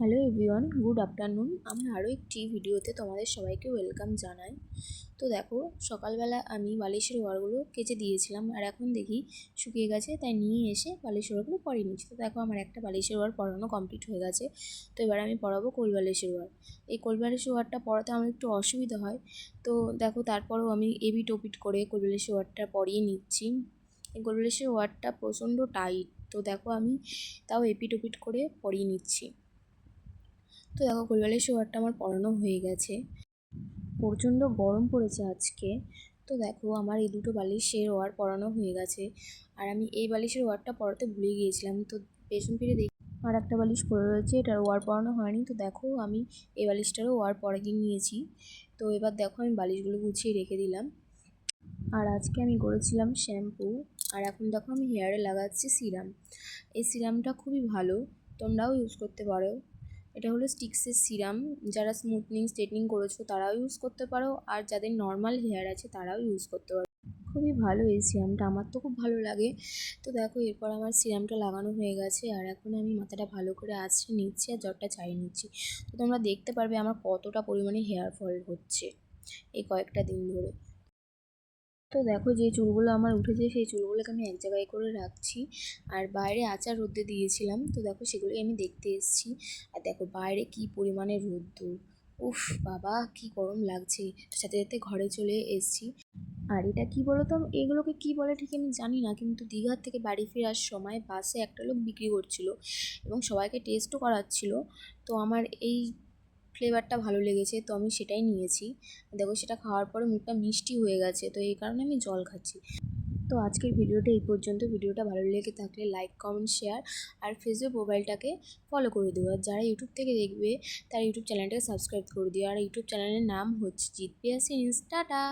Hello everyone, good afternoon. আমি আরও একটি ভিডিওতে তোমাদের সবাইকে ওয়েলকাম জানাই। তো দেখো, সকালবেলা আমি বালিশের ওয়ারগুলো কেচে দিয়েছিলাম, আর এখন দেখি শুকিয়ে গেছে, তাই নিয়ে এসে বালিশের ওয়ারগুলো পরিয়ে নিচ্ছি। তো দেখো, আমার একটা বালিশের ওয়ার পরানো কমপ্লিট হয়ে গেছে। তো এবার আমি পরাবো কোল বালিশের ওয়ার। এই কোল বালিশের ওয়ারটা পরাতে আমার একটু অসুবিধা হয়। তো দেখো, তারপরেও আমি এবিট ওপিট করে কোল বালিশের ওয়ারটা পরিয়ে নিচ্ছি। এই কোল বালিশের ওয়ারটা প্রচণ্ড টাইট, তো দেখো আমি তাও এপিট ওপিট করে পরিয়ে নিচ্ছি। তো দেখো, কোলবালিশ ওয়ারটা আমার পরানো হয়ে গেছে। প্রচণ্ড গরম পড়েছে আজকে। তো দেখো, আমার এই দুটো বালিশের ওয়ার পরানো হয়ে গেছে, আর আমি এই বালিশের ওয়ারটা পরাতে ভুলে গিয়েছিলাম। তো পেছন ফিরে দেখি আর একটা বালিশ পরে রয়েছে, এটার ওয়ার পরানো হয়নি। তো দেখো, আমি এই বালিশটারও ওয়ার পরিয়ে নিয়েছি। তো এবার দেখো, আমি বালিশগুলো গুছিয়ে রেখে দিলাম। আর আজকে আমি করেছিলাম শ্যাম্পু, আর এখন দেখো আমি হেয়ারে লাগাচ্ছি সিরাম। এই সিরামটা খুবই ভালো, তোমরাও ইউজ করতে পারো। এটা হলো স্টিক্সের সিরাম। যারা স্মুথনিং স্ট্রেটনিং করেছো তারাও ইউজ করতে পারো, আর যাদের নর্মাল হেয়ার আছে তারাও ইউজ করতে পারো। খুবই ভালো এই সিরামটা, আমার তো খুব ভালো লাগে। তো দেখো, এরপর আমার সিরামটা লাগানো হয়ে গেছে, আর এখন আমি মাথাটা ভালো করে আঁচড়ে নিচ্ছি আর জ্বরটা ছাড়িয়ে নিচ্ছি। তো তোমরা দেখতে পারবে আমার কতটা পরিমাণে হেয়ার ফল হচ্ছে এই কয়েকটা দিন ধরে। তো দেখো, যে চুলগুলো আমার উঠেছে সেই চুলগুলোকে আমি এক জায়গায় করে রাখছি, আর বাইরে আচার রোদে দিয়েছিলাম। তো দেখো, সেগুলোই আমি দেখতে এসেছি। আর দেখো বাইরে কি পরিমাণে রোদ্দুর, উফ বাবা কি গরম লাগছে। সাথে সাথে ঘরে চলে এসেছি। আর এটা কি বলতো, এগুলোকে কি বলে ঠিক আমি জানি না, কিন্তু দীঘার থেকে বাড়ি ফেরার সময় বাসে একটা লোক বিক্রি করছিল এবং সবাইকে টেস্টও করাচ্ছিল। তো আমার এই ফ্লেভারটা ভালো লেগেছে, তো আমি সেটাই নিয়েছি। দেখো, সেটা খাওয়ার পরে মুখটা মিষ্টি হয়ে গেছে, তো এই কারণে আমি জল খাচ্ছি। তো আজকের ভিডিওটা এই পর্যন্ত। ভিডিওটা ভালো লেগে থাকলে লাইক, কমেন্ট, শেয়ার আর ফেসবুক প্রোফাইলটাকে ফলো করে দিও। আর যারা ইউটিউব থেকে দেখবে তারা ইউটিউব চ্যানেলটাকে সাবস্ক্রাইব করে দিও। আর ইউটিউব চ্যানেলের নাম হচ্ছে জিতপিয়াসিন্স। টাটা।